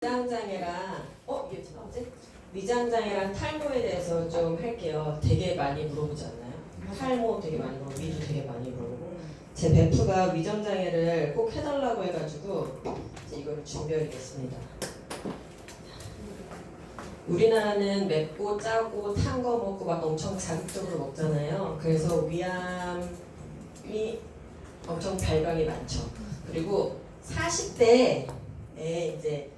위장장애랑 이게 나오지? 위장장애랑 탈모에 대해서 좀 할게요. 되게 많이 물어보지 않나요? 탈모 되게 많이 물어보고 위도 되게 많이 물어보고 제 베프가 위장장애를 꼭 해달라고 해가지고 이제 이거를 준비하겠습니다. 우리나라는 맵고 짜고 탄 거 먹고 막 엄청 자극적으로 먹잖아요. 그래서 위암이 엄청 발병이 많죠. 그리고 40대에 이제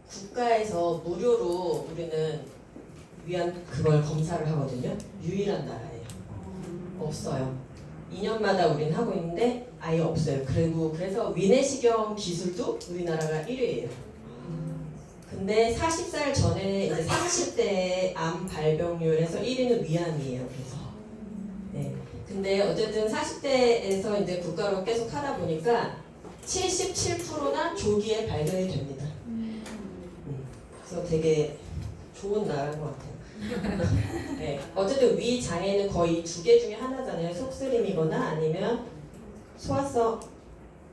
국가에서 무료로 우리는 위암 그걸 검사를 하거든요. 유일한 나라예요. 없어요. 2년마다 우리는 하고 있는데 아예 없어요. 그래서 위내시경 기술도 우리나라가 1위예요. 근데 40살 전에 이제 30대 암 발병률에서 1위는 위암이에요. 그래서 네. 근데 어쨌든 40대에서 이제 국가로 계속 하다 보니까 77%나 조기에 발견이 됩니다. 그래서 되게 좋은 나라인 것 같아요. 네. 어쨌든 위 장애는 거의 두 개 중에 하나잖아요. 속쓰림이거나 아니면 소화성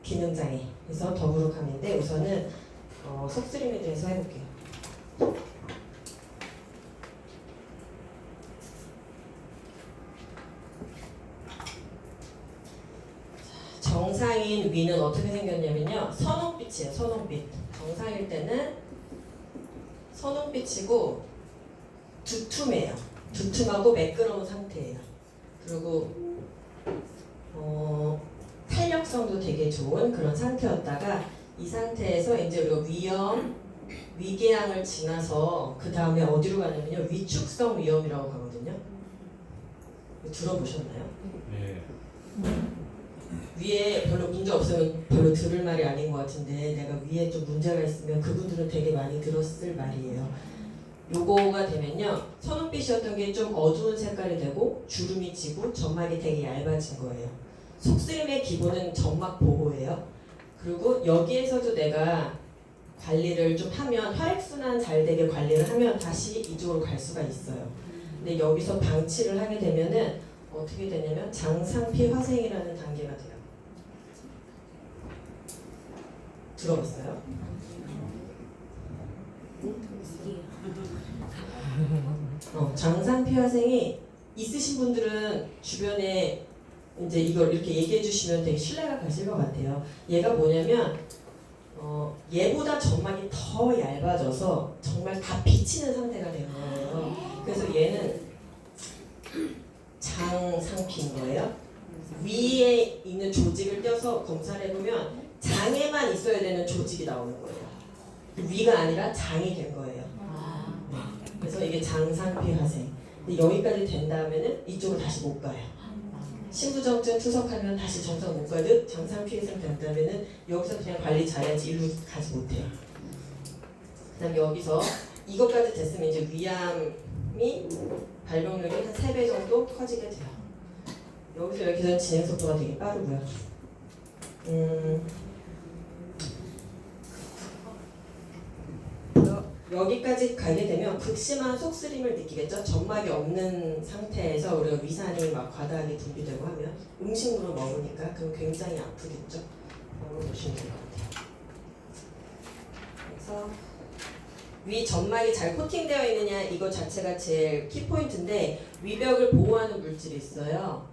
기능 장애. 그래서 더부룩함인데 우선은 속쓰림에 대해서 해볼게요. 정상인 위는 어떻게 생겼냐면요. 선홍빛이에요. 선홍빛. 정상일 때는 선홍빛이고 두툼해요. 두툼하고 매끄러운 상태예요. 그리고 탄력성도 되게 좋은 그런 상태였다가 이 상태에서 이제 우리가 위염, 위궤양을 지나서 그 다음에 어디로 가냐면요. 위축성 위염이라고 가거든요. 들어보셨나요? 네. 위에 별로 문제 없으면 별로 들을 말이 아닌 것 같은데 내가 위에 좀 문제가 있으면 그분들은 되게 많이 들었을 말이에요. 요거가 되면요. 선홍빛이었던 게 좀 어두운 색깔이 되고 주름이 지고 점막이 되게 얇아진 거예요. 속쓰림의 기본은 점막 보호예요. 그리고 여기에서도 내가 관리를 좀 하면 혈액순환 잘 되게 관리를 하면 다시 이쪽으로 갈 수가 있어요. 근데 여기서 방치를 하게 되면은 어떻게 되냐면 장상피 화생이라는 단계가 돼요. 들어봤어요? 장상피 화생이 있으신 분들은 주변에 이제 이걸 이렇게 얘기해 주시면 되게 신뢰가 가실 것 같아요. 얘가 뭐냐면 얘보다 점막이 더 얇아져서 정말 다 비치는 상태가 된 거예요. 그래서 얘는 장상피인 거예요. 위에 있는 조직을 떼서 검사를 해보면 장에만 있어야 되는 조직이 나오는 거예요. 위가 아니라 장이 된 거예요. 네. 그래서 이게 장상피 화생. 근데 여기까지 된 다음에는 이쪽으로 다시 못 가요. 신부정증 투석하면 다시 정상 못 가듯 장상피 화생 된 다음에는 여기서 그냥 관리 잘해야지 일로 가지 못해요. 그다음 여기서 이것까지 됐으면 이제 위암이 발병률이 한 3배 정도 커지게 돼요. 여기서 이렇게 진행 속도가 되게 빠르고요. 여기까지 가게 되면 극심한 속쓰림을 느끼겠죠. 점막이 없는 상태에서 우리가 위산이 막 과다하게 분비되고 하면 음식물을 먹으니까 그럼 굉장히 아프겠죠. 그런 거 보시면 될 것 같아요. 그래서 위 점막이 잘 코팅되어 있느냐 이거 자체가 제일 키포인트인데 위벽을 보호하는 물질이 있어요.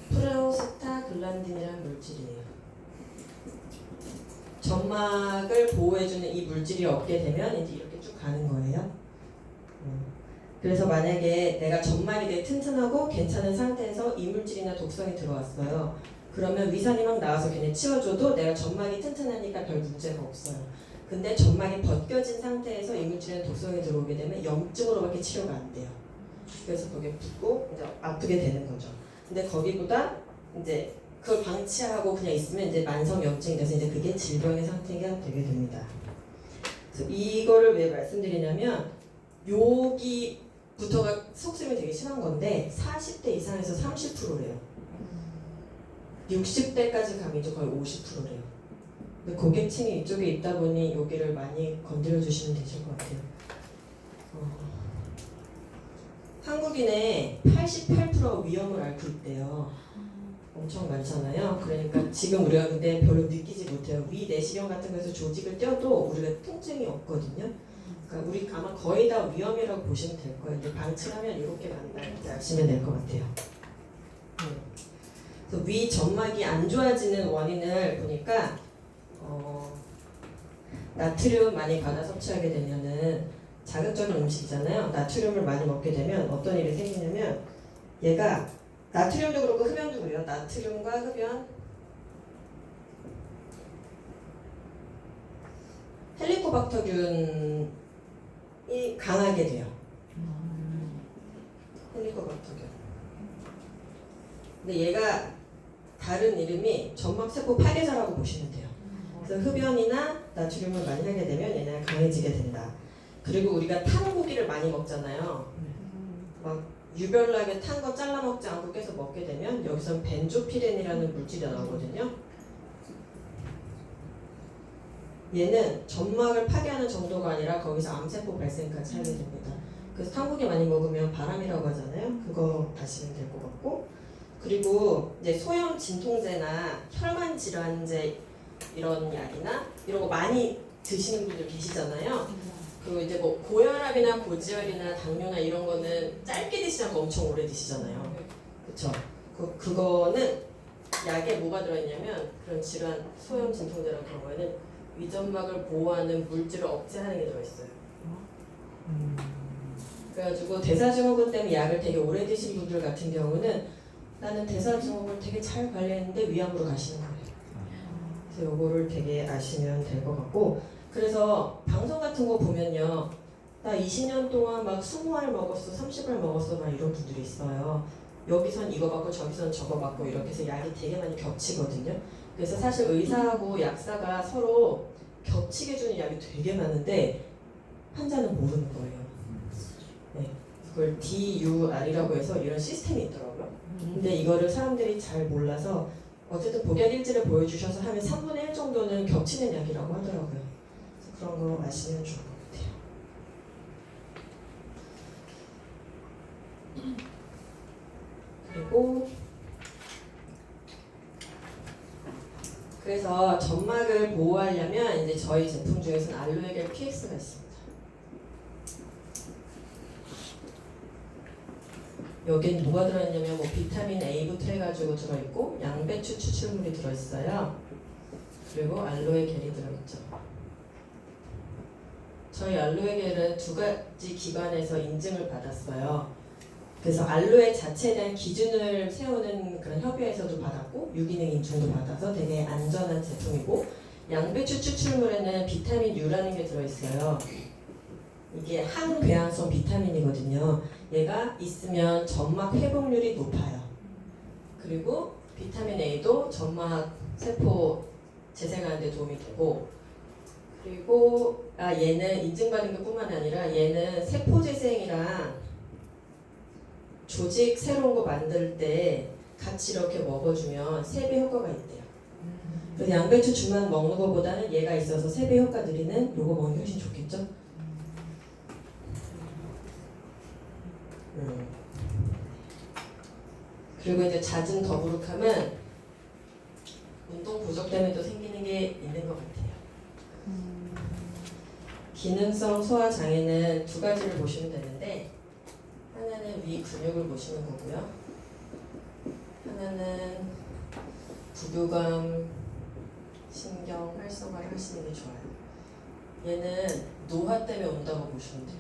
프로스타글란딘이라는 물질이에요. 점막을 보호해주는 이 물질이 없게 되면 이제 이렇게 쭉 가는 거예요. 그래서 만약에 내가 점막이 되게 튼튼하고 괜찮은 상태에서 이물질이나 독성이 들어왔어요. 그러면 위산이 막 나와서 걔네 치워줘도 내가 점막이 튼튼하니까 별 문제가 없어요. 근데 점막이 벗겨진 상태에서 이물질이나 독성이 들어오게 되면 염증으로밖에 치료가 안 돼요. 그래서 거기에 붓고 이제 아프게 되는 거죠. 근데 거기보다 이제 그걸 방치하고 그냥 있으면 이제 만성염증이 돼서 이제 그게 질병의 상태가 되게 됩니다. 그래서 이거를 왜 말씀드리냐면 여기부터가 속쓰림이 되게 심한 건데 40대 이상에서 30%래요. 60대까지 가면 이제 거의 50%래요. 근데 고객층이 이쪽에 있다 보니 여기를 많이 건드려 주시면 되실 것 같아요. 한국인의 88%가 위염을 앓고 있대요. 엄청 많잖아요. 그러니까 지금 우리가 근데 별로 느끼지 못해요. 위 내시경 같은 거에서 조직을 떼어도 우리가 통증이 없거든요. 그러니까 우리 아마 거의 다 위험이라고 보시면 될 거예요. 근데 방치하면 이렇게 간다 이렇게 아시면 될 것 같아요. 그래서 위 점막이 안 좋아지는 원인을 보니까 나트륨 많이 과다 섭취하게 되면은 자극적인 음식이잖아요. 나트륨을 많이 먹게 되면 어떤 일이 생기냐면 얘가 나트륨도 그렇고 흡연도 그래요. 나트륨과 흡연 헬리코박터균이 강하게 돼요. 헬리코박터균. 근데 얘가 다른 이름이 점막세포 파괴자라고 보시면 돼요. 그래서 흡연이나 나트륨을 많이 하게 되면 얘네가 강해지게 된다. 그리고 우리가 탄 고기를 많이 먹잖아요. 막 유별나게 탄 거 잘라 먹지 않고 계속 먹게 되면 여기서 벤조피렌이라는 물질이 나오거든요. 얘는 점막을 파괴하는 정도가 아니라 거기서 암세포 발생까지 하게 됩니다. 그래서 탄 고기 많이 먹으면 바람이라고 하잖아요. 그거 아시면 될 것 같고, 그리고 이제 소염 진통제나 혈관 질환제 이런 약이나 이런 거 많이 드시는 분들 계시잖아요. 그리고 이제 뭐 고혈압이나 고지혈이나 당뇨나 이런 거는 짧게 드시지 않고 엄청 오래 드시잖아요. 그쵸? 그거는 약에 뭐가 들어있냐면 그런 질환, 소염 진통제랑 그런 거에는 위점막을 보호하는 물질을 억제하는 게 들어있어요. 그래가지고 대사증후군 때문에 약을 되게 오래 드신 분들 같은 경우는 나는 대사증후군을 되게 잘 관리했는데 위암으로 가시는 거예요. 그래서 요거를 되게 아시면 될 것 같고, 그래서 방송 같은 거 보면요, 나 20년 동안 막 20알 먹었어, 30알 먹었어, 막 이런 분들이 있어요. 여기선 이거 받고 저기선 저거 받고 이렇게 해서 약이 되게 많이 겹치거든요. 그래서 사실 의사하고 약사가 서로 겹치게 주는 약이 되게 많은데 환자는 모르는 거예요. 네, 그걸 DUR이라고 해서 이런 시스템이 있더라고요. 근데 이거를 사람들이 잘 몰라서 어쨌든 복약 일지를 보여주셔서 하면 3분의 1 정도는 겹치는 약이라고 하더라고요. 그래서 그런 거 아시면 좋을 것 같아요. 그리고 그래서 점막을 보호하려면 이제 저희 제품 중에서는 알로에겔 PX가 있습니다. 여기엔 뭐가 들어있냐면 뭐 비타민 A부터 해가지고 들어있고 양배추 추출물이 들어있어요. 그리고 알로에 겔이 들어있죠. 저희 알로에 겔은 2가지 기관에서 인증을 받았어요. 그래서 알로에 자체에 대한 기준을 세우는 그런 협의회에서도 받았고 유기능 인증도 받아서 되게 안전한 제품이고, 양배추 추출물에는 비타민 U라는 게 들어있어요. 이게 항궤양성 비타민이거든요. 얘가 있으면 점막 회복률이 높아요. 그리고 비타민 A도 점막 세포 재생하는 데 도움이 되고, 그리고 얘는 인증받은 것 뿐만 아니라 얘는 세포 재생이랑 조직 새로운 거 만들 때 같이 이렇게 먹어주면 3배 효과가 있대요. 그래서 양배추 주만 먹는 것보다는 얘가 있어서 3배 효과 느리는 요거 먹으면 훨씬 좋겠죠? 그리고 이제 잦은 더부룩함은 운동 부족 때문에 또 생기는 게 있는 것 같아요. 기능성 소화 장애는 2가지를 보시면 되는데, 하나는 위 근육을 보시는 거고요. 하나는 부교감, 신경 활성화를 하시는 게 좋아요. 얘는 노화 때문에 온다고 보시면 돼요.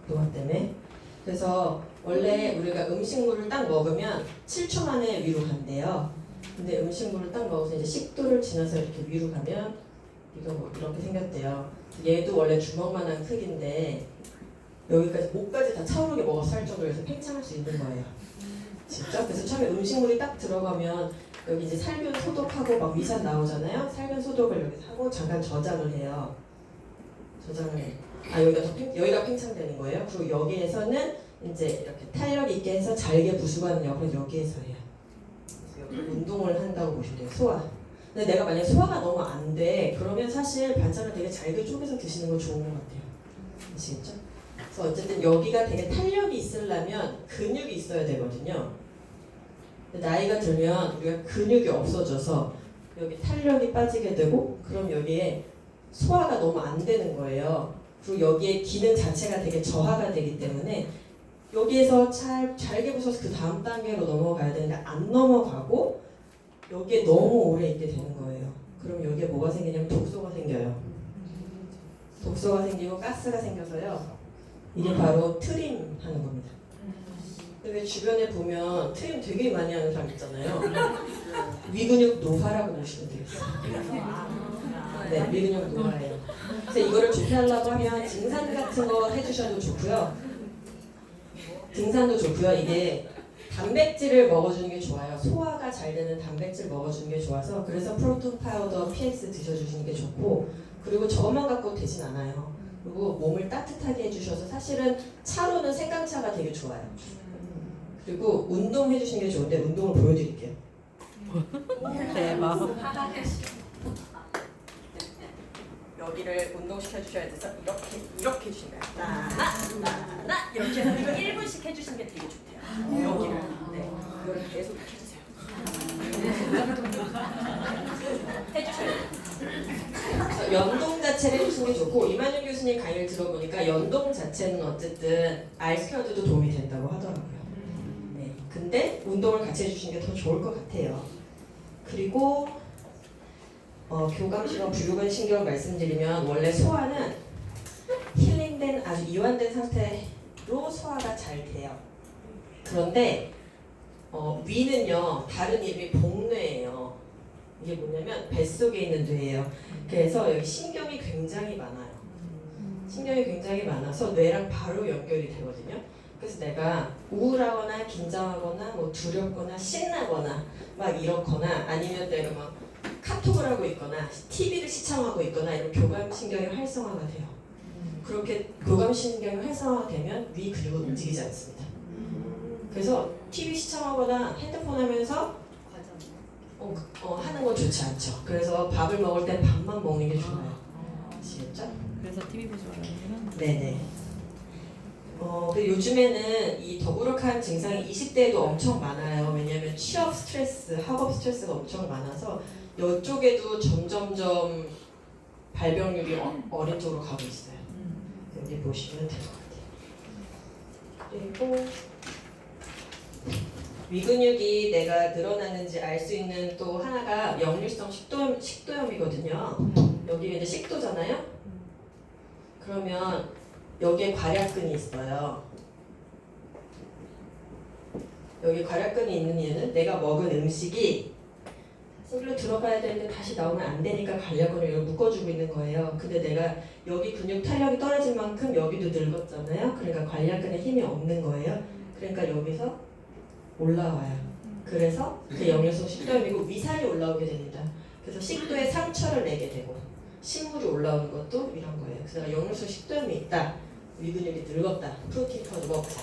노화 때문에. 그래서 원래 우리가 음식물을 딱 먹으면 7초 만에 위로 간대요. 근데 음식물을 딱 먹어서 이제 식도를 지나서 이렇게 위로 가면 이거 뭐 이렇게 생겼대요. 얘도 원래 주먹만한 크기인데 여기까지 목까지 다 차오르게 먹어서 살 정도로 해서 팽창할 수 있는 거예요. 진짜? 그래서 처음에 음식물이 딱 들어가면 여기 이제 살균 소독하고 막 위산 나오잖아요. 살균 소독을 여기 하고 잠깐 저장을 해요. 저장을 해. 여기가 팽창되는 거예요. 그리고 여기에서는 이제 이렇게 탄력 있게 해서 잘게 부수하는 역할을 여기에서 해요. 그래서 여기 운동을 한다고 보시면 돼요. 소화. 근데 내가 만약에 소화가 너무 안 돼, 그러면 사실 반찬을 되게 잘게 쪼개서 드시는 건 좋은 것 같아요. 아시겠죠? 그래서 어쨌든 여기가 되게 탄력이 있으려면 근육이 있어야 되거든요. 근데 나이가 들면 우리가 근육이 없어져서 여기 탄력이 빠지게 되고 그럼 여기에 소화가 너무 안 되는 거예요. 그리고 여기에 기능 자체가 되게 저하가 되기 때문에 여기에서 잘게 부숴서 그 다음 단계로 넘어가야 되는데 안 넘어가고 여기에 너무 오래 있게 되는 거예요. 그럼 여기에 뭐가 생기냐면 독소가 생겨요. 독소가 생기고 가스가 생겨서요. 이게 바로 트림 하는 겁니다. 근데 왜 주변에 보면 트림 되게 많이 하는 사람 있잖아요. 위근육 노화라고 보시면 되겠어요. 네, 위근육 노화예요. 그래서 이거를 조피하려고 하면 등산 같은 거 해주셔도 좋고요. 등산도 좋고요. 이게 단백질을 먹어주는 게 좋아요. 소화가 잘 되는 단백질 먹어주는 게 좋아서 그래서 프로틴 파우더 PX 드셔주시는 게 좋고 그리고 저것만 갖고 되진 않아요. 그리고 몸을 따뜻하게 해주셔서 사실은 차로는 생강차가 되게 좋아요. 그리고 운동해 주시는 게 좋은데 운동을 보여드릴게요. 대박. 여기를 운동시켜 주셔야 돼서 이렇게 해주시는 거예요. 하나 이렇게 해서 이거 1분씩 해주시는 게 되게 좋대요. 여기를 이거를 계속 이렇게 해주세요. 해주셔야 돼요. 연동 자체를 해주시는 게 좋고 이만용 교수님 강의를 들어보니까 연동 자체는 어쨌든 알스퀘어드도 도움이 된다고 하더라고요. 네, 근데 운동을 같이 해주시는 게 더 좋을 것 같아요. 그리고 교감신경, 부유근 신경을 말씀드리면 원래 소화는 힐링된 아주 이완된 상태로 소화가 잘 돼요. 그런데 위는요 다른 이름이 복뇌예요. 이게 뭐냐면 뱃속에 있는 뇌예요. 그래서 여기 신경이 굉장히 많아요. 신경이 굉장히 많아서 뇌랑 바로 연결이 되거든요. 그래서 내가 우울하거나 긴장하거나 뭐 두렵거나 신나거나 막 이렇거나 아니면 내가 막 카톡을 하고 있거나 TV를 시청하고 있거나 이런 교감신경이 활성화가 돼요. 그렇게 교감신경이 활성화가 되면 위 근육은 움직이지 않습니다. 그래서 TV 시청하거나 핸드폰 하면서 하는 건 좋지 않죠. 그래서 밥을 먹을 때 밥만 먹는 게 좋아요. 아시겠죠? 그래서 TV 보지 말라는 네네. 요즘에는 이 더부룩한 증상이 20대에도 엄청 많아요. 왜냐하면 취업 스트레스, 학업 스트레스가 엄청 많아서 이쪽에도 점점점 발병률이 어린 쪽으로 가고 있어요. 여기 보시면 될 것 같아요. 그리고 위근육이 내가 늘어나는지 알 수 있는 또 하나가 역류성 식도염이거든요. 여기 이제 식도잖아요. 그러면 여기에 괄약근이 있어요. 여기 괄약근이 있는 이유는 내가 먹은 음식이 여기로 들어가야 되는데 다시 나오면 안 되니까 괄약근을 여기 묶어주고 있는 거예요. 근데 내가 여기 근육 탄력이 떨어진 만큼 여기도 늙었잖아요. 그러니까 괄약근에 힘이 없는 거예요. 그러니까 여기서 올라와요. 그래서 그 역류성 식도염이고 위산이 올라오게 됩니다. 그래서 식도에 상처를 내게 되고 신물이 올라오는 것도 이런 거예요. 그래서 내가 역류성 식도염이 있다. 위근육이 늙었다. 프로틴 파우더 먹자.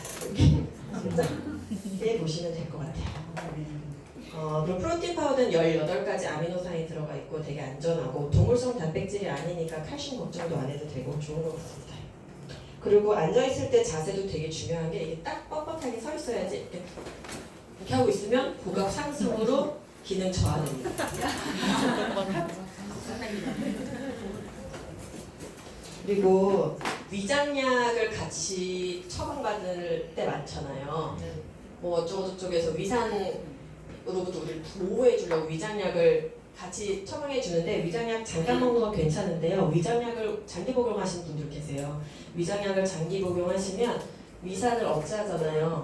이렇게 보시면 될 것 같아요. 그럼 프로틴 파우더는 18가지 아미노산이 들어가 있고 되게 안전하고 동물성 단백질이 아니니까 칼슘 걱정도 안 해도 되고 좋은 것 같습니다. 그리고 앉아있을 때 자세도 되게 중요한 게 이게 딱 뻣뻣하게 서 있어야지 이렇게 하고 있으면 고각 상승으로 기능 저하됩니다. 그리고 위장약을 같이 처방받을 때 많잖아요. 뭐 어쩌고저쩌고해서 위산으로부터 우리를 보호해 주려고 위장약을 같이 처방해 주는데 위장약 잠깐 먹는 건 괜찮은데요. 위장약을 장기 복용하시는 분들 계세요. 위장약을 장기 복용하시면 위산을 억제하잖아요.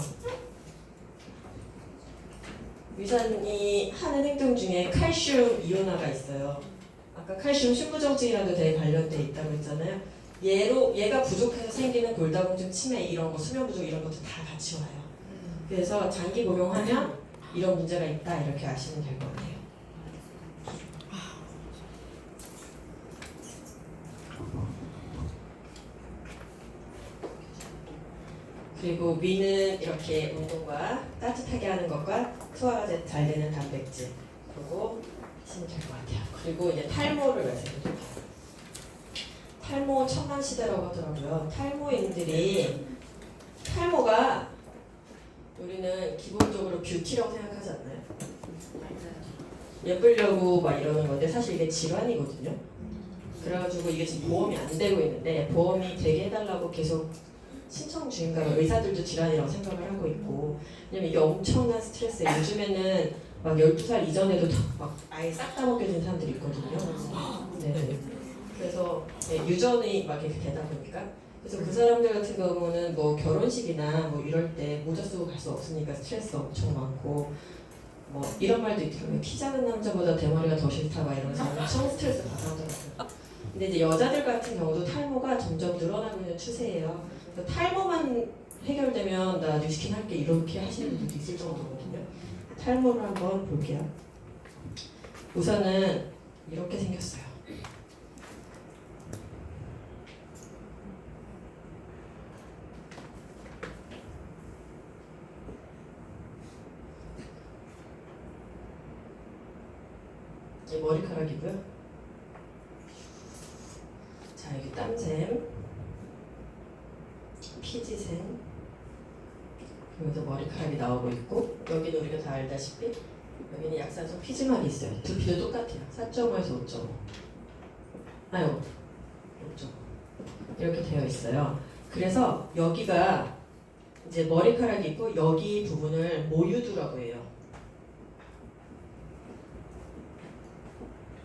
위산이 하는 행동 중에 칼슘 이온화가 있어요. 아까 칼슘 신부정증이랑도 되게 관련돼 있다고 했잖아요. 얘가 부족해서 생기는 골다공증, 치매 이런 거, 수면 부족 이런 것도 다 같이 와요. 그래서 장기 복용하면 이런 문제가 있다 이렇게 아시면 될 것 같아요. 그리고 위는 이렇게 운동과 따뜻하게 하는 것과 소화가 잘 되는 단백질 그리고 하시면 될 것 같아요. 그리고 이제 탈모를 말씀드릴게요. 탈모 천만시대라고 하더라고요. 탈모인들이 탈모가 우리는 기본적으로 뷰티라고 생각하지 않나요? 예쁘려고 막 이러는 건데 사실 이게 질환이거든요. 그래가지고 이게 지금 보험이 안 되고 있는데 보험이 되게 해달라고 계속 신청 중인가 봐요. 의사들도 질환이라고 생각을 하고 있고 왜냐면 이게 엄청난 스트레스예요. 요즘에는 막 12살 이전에도 막 아예 싹 다 먹게 된 사람들이 있거든요. 네. 그래서 네, 유전이 막 이렇게 되다 보니까 그래서 그 사람들 같은 경우는 뭐 결혼식이나 뭐 이럴 때 모자 쓰고 갈 수 없으니까 스트레스 엄청 많고 뭐 이런 말도 있더라고요. 키 작은 남자보다 대머리가 더 싫다 막 이러면서 엄청 스트레스 받아 하더라고요. 근데 이제 여자들 같은 경우도 탈모가 점점 늘어나고 있는 추세예요. 그래서 탈모만 해결되면 나 뉴스킨 할게 이렇게 하시는 분들도 있을 정도거든요. 탈모를 한번 볼게요. 우선은 이렇게 생겼어요. 이 머리카락이고요. 자, 여기 땀샘, 피지샘, 여기서 머리카락이 나오고 있고 여기는 우리가 다 알다시피 여기는 약산성 피지막이 있어요. 두피도 똑같아요. 4.5에서 5.5. 아유, 5.5. 이렇게 되어 있어요. 그래서 여기가 이제 머리카락이 있고 여기 부분을 모유두라고 해요.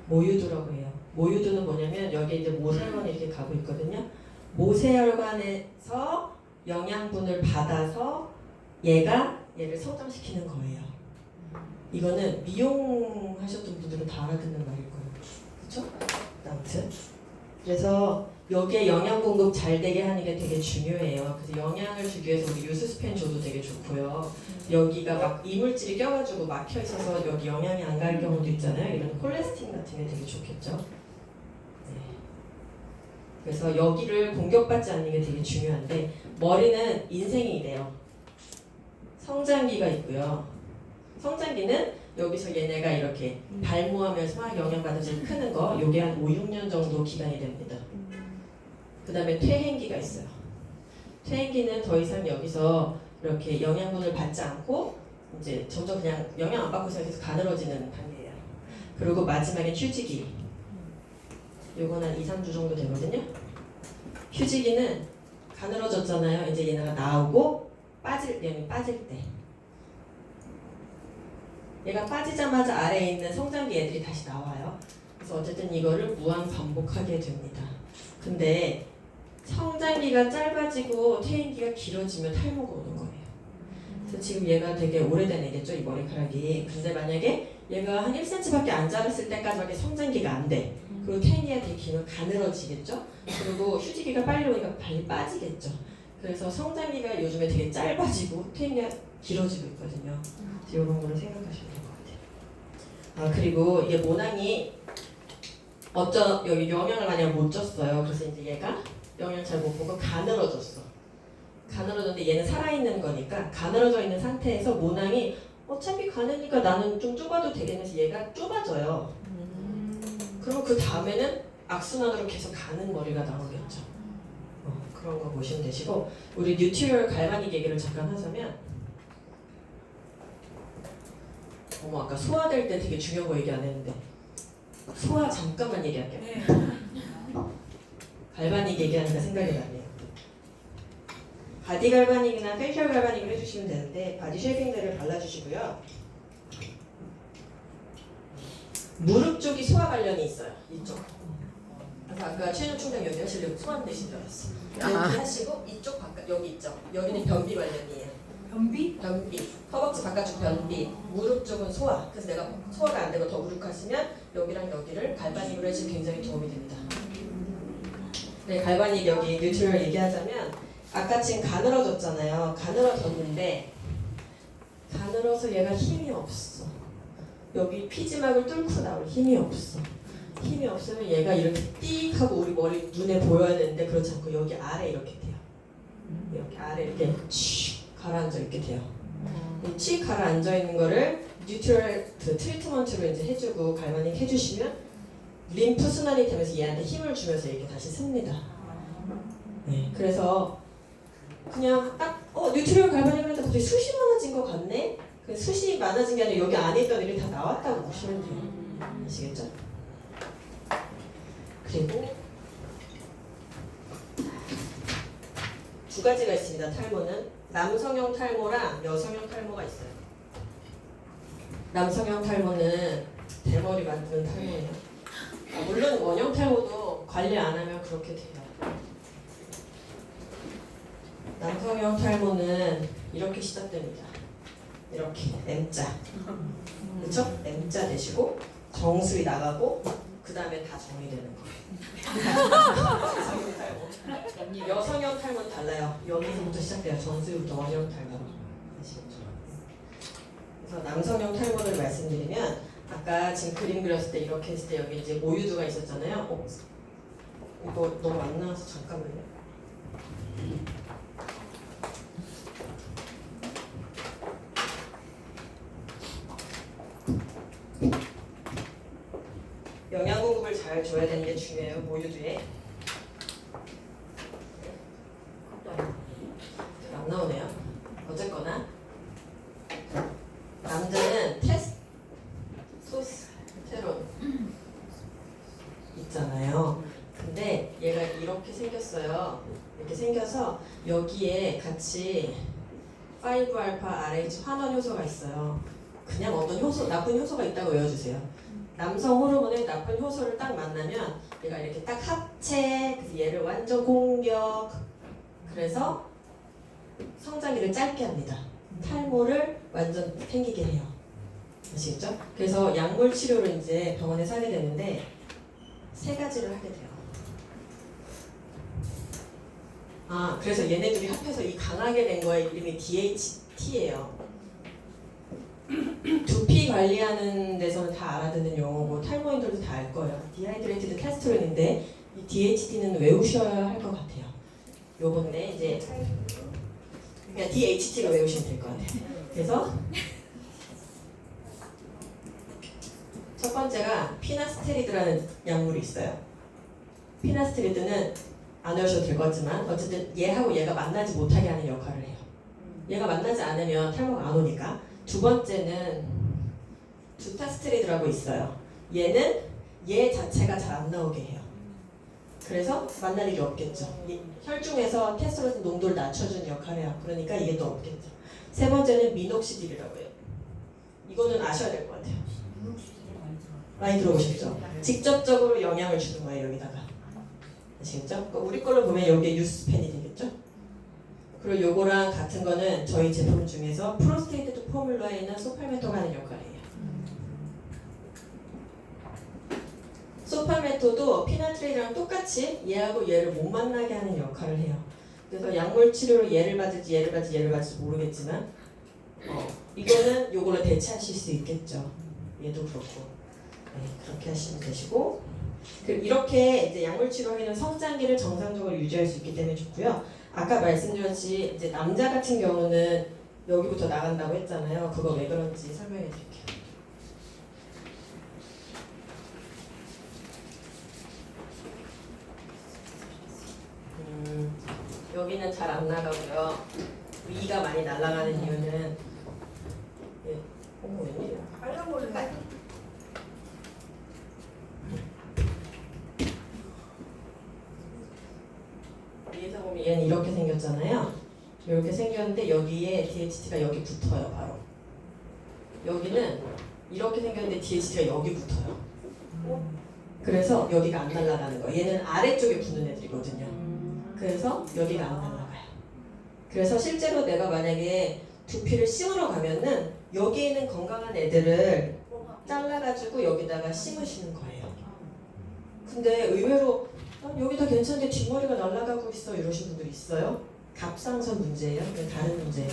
모유두라고 해요. 모유두는 뭐냐면 여기 이제 모세혈관이 이렇게 가고 있거든요. 모세혈관에서 영양분을 받아서 얘를 성장시키는 거예요. 이거는 미용하셨던 분들은 다 알아듣는 말일 거예요. 그렇죠? 아무튼 그래서 여기에 영양 공급 잘 되게 하는 게 되게 중요해요. 그래서 영양을 주기 위해서 우리 유스스펜 줘도 되게 좋고요. 여기가 막 이물질이 껴가지고 막혀 있어서 여기 영양이 안 갈 경우도 있잖아요. 이런 콜레스틴 같은 게 되게 좋겠죠. 네. 그래서 여기를 공격받지 않는 게 되게 중요한데 머리는 인생이 이래요. 성장기가 있고요. 성장기는 여기서 얘네가 이렇게 발모하면서 막 영양받으면서 크는 거 요게 한 5, 6년 정도 기간이 됩니다. 그 다음에 퇴행기가 있어요. 퇴행기는 더 이상 여기서 이렇게 영양분을 받지 않고 이제 점점 그냥 영양 안 받고서 계속 가늘어지는 단계예요. 그리고 마지막엔 휴지기. 요건 한 2, 3주 정도 되거든요. 휴지기는 가늘어졌잖아요. 이제 얘네가 나오고 얘는 빠질 때. 얘가 빠지자마자 아래에 있는 성장기 애들이 다시 나와요. 그래서 어쨌든 이거를 무한 반복하게 됩니다. 근데 성장기가 짧아지고 퇴행기가 길어지면 탈모가 오는 거예요. 그래서 지금 얘가 되게 오래된 애겠죠, 이 머리카락이. 근데 만약에 얘가 한 1cm밖에 안 자랐을 때까지밖에 성장기가 안 돼. 그리고 퇴행기가 되게 길면 가늘어지겠죠. 그리고 휴지기가 빨리 오니까 빨리 빠지겠죠. 그래서 성장기가 요즘에 되게 짧아지고 퇴행기가 길어지고 있거든요. 그래서 이런 거를 생각하시면 될 것 같아요. 아, 그리고 이게 모낭이 여기 영양을 만약 못 줬어요. 그래서 이제 얘가 영양 잘 못 보고 가늘어졌어. 가늘어졌는데 얘는 살아있는 거니까 가늘어져 있는 상태에서 모낭이 어차피 가느니까 나는 좀 좁아도 되겠는지 얘가 좁아져요. 그럼 그 다음에는 악순환으로 계속 가는 머리가 나오겠죠. 그런 거 보시면 되시고 우리 뉴트럴 갈바닉 얘기를 잠깐 하자면 아까 소화될 때 되게 중요한 거 얘기 안 했는데 소화 잠깐만 얘기할게요. 네. 갈바닉 얘기하니까 생각이 나네요. 바디 갈바닉이나 페이셜 갈바닉을 해주시면 되는데 바디 쉐이핑제를 발라주시고요. 무릎 쪽이 소화 관련이 있어요. 이쪽. 그래서 아까 체중 충격 여기 하시려고 소환 되신 줄 알았어. 여기 하시고 이쪽 바깥 여기 있죠. 여기는 변비 관련이에요. 변비? 변비. 허벅지 바깥쪽 변비. 무릎 쪽은 소화. 그래서 내가 소화가 안 되고 더부룩하시면 여기랑 여기를 갈바닉으로 해주면 굉장히 도움이 됩니다. 네, 갈바닉 여기 뉴트럴 얘기하자면 아까 지금 가늘어졌잖아요. 가늘어졌는데 가늘어서 얘가 힘이 없어. 여기 피지막을 뚫고 나올 힘이 없어. 힘이 없으면 얘가 이렇게 띡 하고 우리 머리 눈에 보여야 되는데 그렇지 않고 여기 아래 이렇게 돼요. 여기 아래 이렇게 칙 가라앉아 있게 돼요. 칙 가라앉아 있는 거를 뉴트럴 트리트먼트로 이제 해주고 갈바닉 해주시면 림프 순환이 되면서 얘한테 힘을 주면서 이렇게 다시 씁니다. 네, 그래서 그냥 딱 뉴트리얼 갈바닉 하는데 갑자기 숱이 많아진 것 같네? 그 숱이 많아진 게 아니라 여기 안에 있던 일이 다 나왔다고 보시면 돼요. 아시겠죠? 그리고 두 가지가 있습니다. 탈모는 남성형 탈모랑 여성형 탈모가 있어요. 남성형 탈모는 대머리 만드는 탈모예요. 물론 원형 탈모도 관리 안 하면 그렇게 돼요. 남성형 탈모는 이렇게 시작됩니다. 이렇게 M자, 그렇죠? M자 되시고 정수리 나가고 그 다음에 다 정리되는 거예요. 여성형 탈모는 달라요. 여기서부터 시작돼요. 정수리부터 원형 탈모. 아시겠죠? 그래서 남성형 탈모를 말씀드리면 아까 지금 그림 그렸을 때 이렇게 했을 때 여기 이제 모유두가 있었잖아요. 이거 너무 안 나와서 잠깐만요. 영양 공급을 잘 줘야 되는 게 중요해요. 모유두에. 안 나오네요. 어쨌거나 남자는 테스토스테론 있잖아요. 근데 얘가 이렇게 생겼어요. 이렇게 생겨서 여기에 같이 5알파 RH 환원 효소가 있어요. 그냥 어떤 효소, 나쁜 효소가 있다고 외워주세요. 남성 호르몬의 나쁜 효소를 딱 만나면 얘가 이렇게 딱 합체, 그래서 얘를 완전 공격. 그래서 성장기를 짧게 합니다. 탈모를 완전 생기게 해요. 아시겠죠? 그래서 약물 치료를 이제 병원에서 하게 되는데 세 가지를 하게 돼요. 그래서 얘네들이 합해서 이 강하게 된 거의 이름이 DHT예요. 두피 관리하는 데서는 다 알아듣는 용어고 탈모인들도 다 알 거예요. 디하이드레이티드 테스토스테론인데 이 DHT는 외우셔야 할 것 같아요. 요건데 이제 그냥 DHT가 외우시면 될 것 같아요. 그래서 첫 번째가 피나스테리드라는 약물이 있어요. 피나스테리드는 안 외우셔도 될 것 같지만 어쨌든 얘하고 얘가 만나지 못하게 하는 역할을 해요. 얘가 만나지 않으면 탈모가 안 오니까. 두 번째는 두타스테리드라고 있어요. 얘는 얘 자체가 잘 안 나오게 해요. 그래서 만날 일이 없겠죠. 혈중에서 테스토스테론 농도를 낮춰주는 역할을 해요. 그러니까 이게 또 없겠죠. 세 번째는 미녹시딜이라고 해요. 이거는 아셔야 될 것 같아요. 많이 들어보셨죠? 직접적으로 영향을 주는 거예요, 여기다가. 아시겠죠? 그러니까 우리 걸로 보면 여기에 유스펜이 되겠죠? 그리고 요거랑 같은 거는 저희 제품 중에서 프로스테이트 포뮬러에 있는 소팔메토가 하는 역할이에요. 소팔메토도 피나트레이드랑 똑같이 얘하고 얘를 못 만나게 하는 역할을 해요. 그래서 약물 치료로 얘를 맞을지 모르겠지만 이거는 요거를 대체하실 수 있겠죠. 얘도 그렇고. 네, 그렇게 하시면 되시고 이렇게 이제 약물 치료하기는 성장기를 정상적으로 유지할 수 있기 때문에 좋고요. 아까 말씀드렸지 이제 남자 같은 경우는 여기부터 나간다고 했잖아요. 그거 왜 그런지 설명해 드릴게요. 여기는 잘 안 나가고요. 위가 많이 날아가는 이유는 웬일이야? 빨간 걸로 위에서 보면 얘는 이렇게 생겼잖아요. 이렇게 생겼는데 여기에 DHT가 여기 붙어요. 바로 여기는 이렇게 생겼는데 DHT가 여기 붙어요. 그래서 여기가 안 날아가는 거예요. 얘는 아래쪽에 붙는 애들이거든요. 그래서 여기가 안 날아가요. 그래서 실제로 내가 만약에 두피를 심으러 가면은 여기 있는 건강한 애들을 잘라가지고 여기다가 심으시는 거예요. 근데 의외로 여기 다 괜찮은데 뒷머리가 날아가고 있어 이러신 분들이 있어요. 갑상선 문제예요? 다른 문제예요?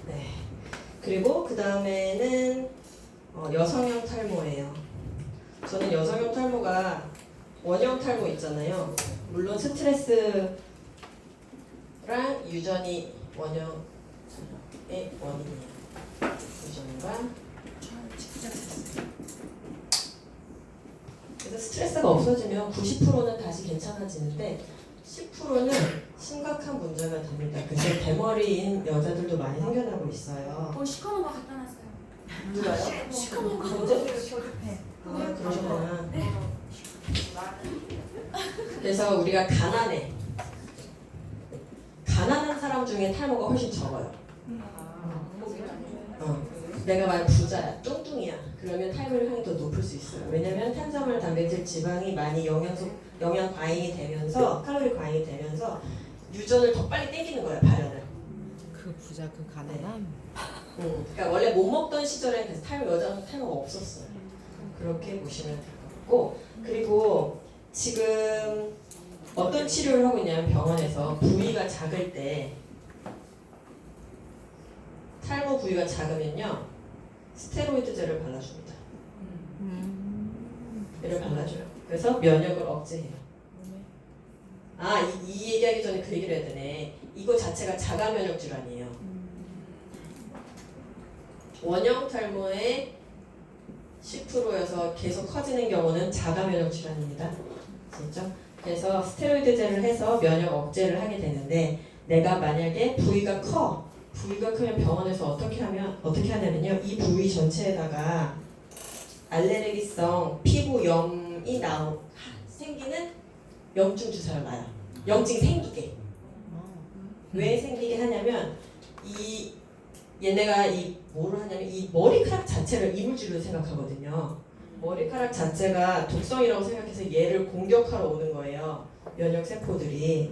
네. 그리고 그 다음에는 여성형 탈모예요. 저는 여성형 탈모가 원형 탈모 있잖아요. 물론 스트레스랑 유전이 원형의 원인이에요. 유전과 어쨌든 스트레스가 없어지면 90%는 다시 괜찮아지는데 10%는 심각한 문제가 됩니다. 그래서 대머리인 여자들도 많이 생겨나고 있어요. 시커먼 거 갖다 놨어요. 누가요? 시커먼 거. 언제? 교집해. 아, 그러셨구나. 네. 그래서 우리가 가난한 사람 중에 탈모가 훨씬 적어요. 내가 만약 부자야, 뚱뚱이야, 그러면 탈모율이 더 높을 수 있어요. 왜냐면 탄수화물, 단백질, 지방이 많이 영양 과잉이 되면서 칼로리 과잉이 되면서 유전을 더 빨리 땡기는 거예요, 발현을. 그 부자 그 가난함. 그러니까 원래 못 먹던 시절에 그래서 여자는 탈모가 없었어요. 그렇게 보시면 될 것 같고, 그리고 지금 어떤 치료를 하고 있냐면 병원에서 부위가 작을 때 탈모 부위가 작으면요 스테로이드제를 발라줍니다. 얘를 발라줘요. 그래서 면역을 억제해요. 이 얘기하기 전에 그 얘기를 해야 되네. 이거 자체가 자가 면역 질환이에요. 원형 탈모의 10%여서 계속 커지는 경우는 자가 면역 질환입니다. 아시죠? 그래서 스테로이드제를 해서 면역 억제를 하게 되는데, 내가 만약에 부위가 크면 병원에서 어떻게 하냐면요, 이 부위 전체에다가 알레르기성 피부염이 생기는 염증 주사를 놔요. 염증이 생기게. 왜 생기게 하냐면 얘네가 뭐를 하냐면 이 머리카락 자체를 이물질로 생각하거든요. 머리카락 자체가 독성이라고 생각해서 얘를 공격하러 오는 거예요. 면역 세포들이.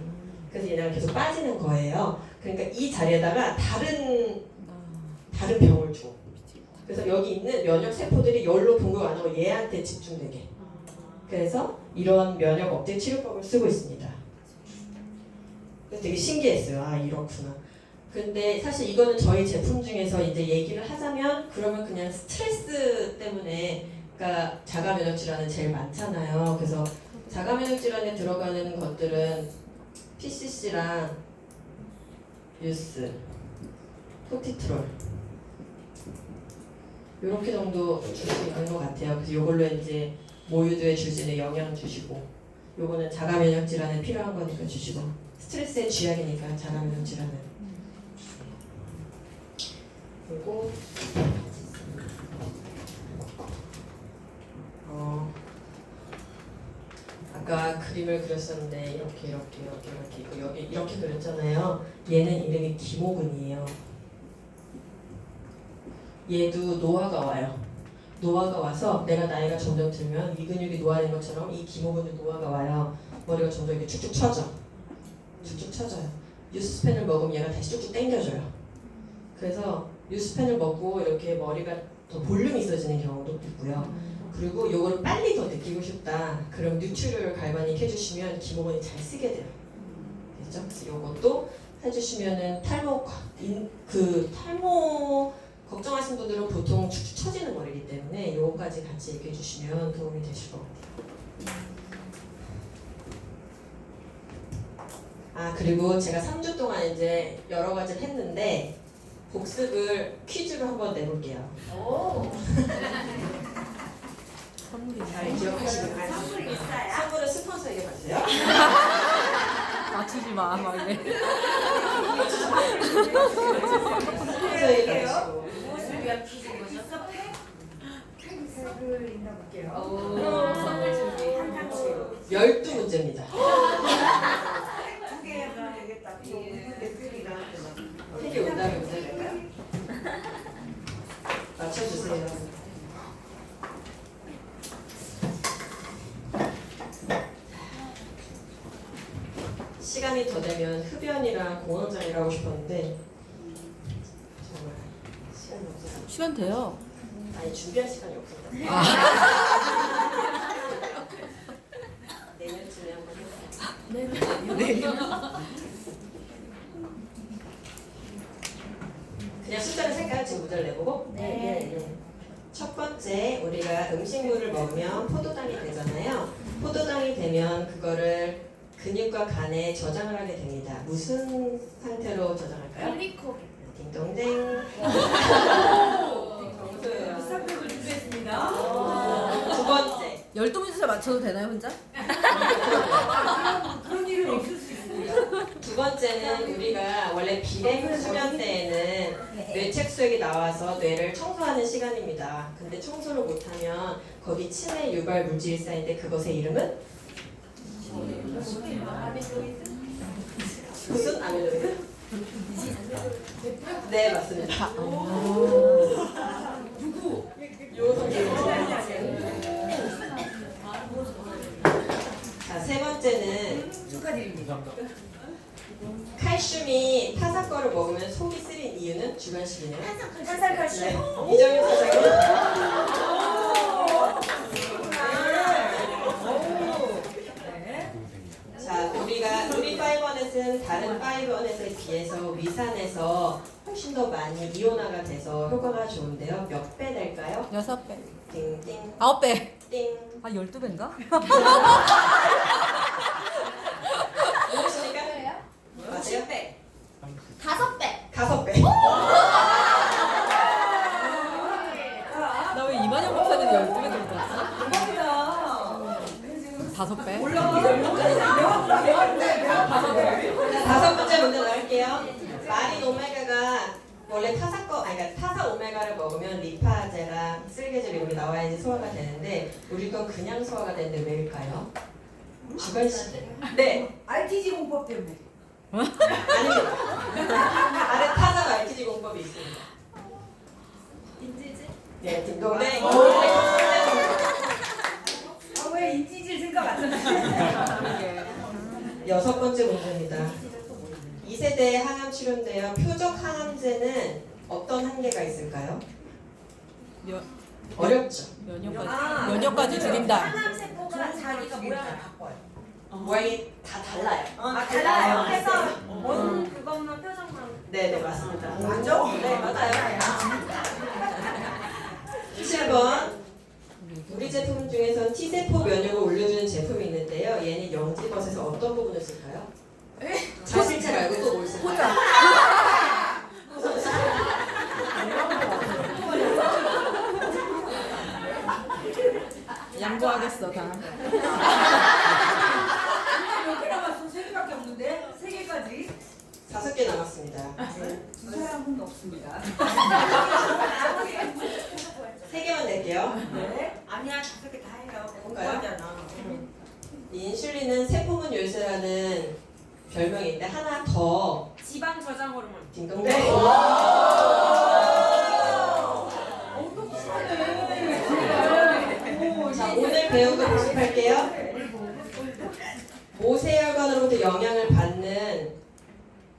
그래서 얘네가 계속 빠지는 거예요. 그러니까 이 자리에다가 다른 병을 줘. 그래서 여기 있는 면역 세포들이 열로 공격 안 하고 얘한테 집중되게. 그래서 이런 면역 억제 치료법을 쓰고 있습니다. 그래서 되게 신기했어요. 이렇구나. 근데 사실 이거는 저희 제품 중에서 이제 얘기를 하자면, 그러면 그냥 스트레스 때문에, 그러니까 자가 면역 질환은 제일 많잖아요. 그래서 자가 면역 질환에 들어가는 것들은 PCC랑 유스, 토티트롤 이렇게 정도 줄 수 있는 것 같아요. 그래서 이걸로 이제 모유두에 줄 수 있는 영양 주시고, 요거는 자가 면역 질환에 필요한 거니까 주시고, 스트레스의 쥐약이니까 자가 면역 질환은. 그리고 아까 그림을 그렸었는데 이렇게 있고 여기 이렇게 그렸잖아요. 얘는 이름이 기모근이에요. 얘도 노화가 와요. 노화가 와서 내가 나이가 점점 들면 이 근육이 노화된 것처럼 이 기모근도 노화가 와요. 머리가 점점 이렇게 축축 처져. 축축 처져요. 유스펜을 먹으면 얘가 다시 쭉쭉 당겨져요. 그래서 유스펜을 먹고 이렇게 머리가 더 볼륨이 있어지는 경우도 있고요. 그리고 요거를 빨리 더 느끼고 싶다. 그럼 뉴트리얼 갈바닉 해주시면 기모근이 잘 쓰게 돼요. 그렇죠? 그래서 요것도 해주시면은 탈모 걱정하시는 분들은 보통 축축 처지는 머리이기 때문에 요거까지 같이 얘기해 주시면 도움이 되실 것 같아요. 그리고 제가 3주 동안 이제 여러 가지를 했는데 복습을 퀴즈로 한번 내볼게요. 선물이 잘 기억하시면 선물이 있어요? 선물은 스폰서에게 받으세요. 맞추지 마, 막 이래. 스폰서에게 받으시고. 무엇을 위한 퀴즈인 거죠? 팩을 읽어볼게요. 선물 준비. 한 장씩. 12문제입니다. 두 개가 되겠다. 책이 온다면 문제 될까요? 맞춰주세요. 시간이 더 되면 흡연이랑 공황장애를 하고 싶었는데 정말 시간이 없어서. 시간 돼요. 아니 준비할 시간이 없어서. 내년쯤에 한번 해볼게요. 그냥 숫자를 색깔 지금 문제를 내보고. 네. 첫 번째, 우리가 음식물을 먹으면 포도당이 되잖아요. 포도당이 되면 그거를 근육과 간에 저장을 하게 됩니다. 무슨 상태로 저장할까요? 글리코겐. 딩동댕. 비싼 팩을 준비했습니다. 두 번째, 12문제 맞춰도 되나요 혼자? 그런 일은 있을 수 있습니다. 두 번째는 우리가 원래 비행 수면 때에는 뇌책 수액이 나와서 뇌를 청소하는 시간입니다. 근데 청소를 못하면 거기 치매 유발 물질이 쌓이는데 그것의 이름은? 무슨 아밀로이드? 네, 맞습니다. 누구? 자, 세 번째는 축하드립니다. 칼슘이 타사 거를 먹으면 속이 쓰린 이유는 주관식이네요. 한살칼슘. 네, 이정현 선생님. 네. 자, 우리 5원넷은 다른 5원넷에 비해서 위산에서 훨씬 더 많이 이온화가 돼서 효과가 좋은데요. 몇 배 될까요? 6배. 띵띵 9배. 띵. 아 12배인가? 모르십니까? 맞아요? 10배. 5배. 5배. 나 왜 이만영 박사님 12배 들고 왔어? 대박이다. 5배? 다섯 번째 문제 나갈게요. 마린 오메가가 원래 그러니까 타사 오메가를 먹으면 리파제랑 쓸개질 이런 게 나와야지 소화가 되는데 우리 건 그냥 소화가 되는데 왜일까요? 주관식. 네. RTG 공법 때문에. 아닙니다. 아래 타사가 RTG 공법이 있습니다. 인지지? 네, 딩동댕. 왜 인지질 생각 안 나지? 여섯 번째 문제입니다. 2세대 항암 치료인데요. 표적 항암제는 어떤 한계가 있을까요? 어렵죠. 면역까지 줄인다. 항암세포가 자기가 모양을 바꿔요. 모양이 다 달라요. 달라요. 그래서 원 그것만 표정만. 네, 네, 맞습니다. 맞죠? 네, 맞아요. 7번. 우리 제품 중에선 T세포 면역을 올려주는 제품이 있는데요. 얘는 영지벗에서 어떤 부분을 쓸까요? 사실 잘 알고 또 뭘 쓸까요? 양보하겠어 다. 몇 개 남았어? 3개밖에 없는데? 3개까지? 5개 남았습니다. 두 사람은 없습니다. 3개만 낼게요. 네? 아니야, 5개 다 해요. 볼까요? 공부하잖아. 인슐린은 세포문 열쇠라는 별명인데 하나 더 지방 저장 호르몬. 딩동댕. 자, 오늘 배운 거 복습할게요. 모세혈관으로부터 영향을 받는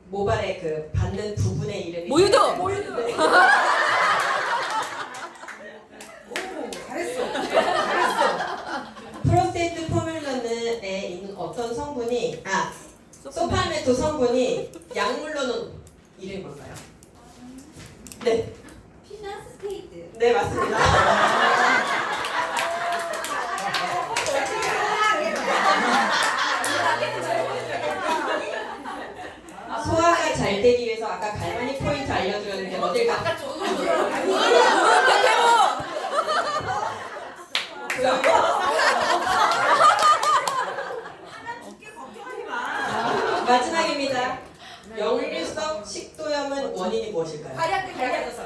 모발의 그 받는 부분의 이름이 모유도! 네. 잘했어. 프로스테이트 포뮬러는에 있는 어떤 성분이 소팔메토 성분이 약물로는 이름이 뭘까요? 네, 피나스테이트. 네 맞습니다. 소화가 잘 되기 위해서 아까 갈바닉 포인트 알려드렸는데 어딜 가? 마지막입니다. 역류성 식도염은 원인이 무엇일까요? 발약 때 갈라져서.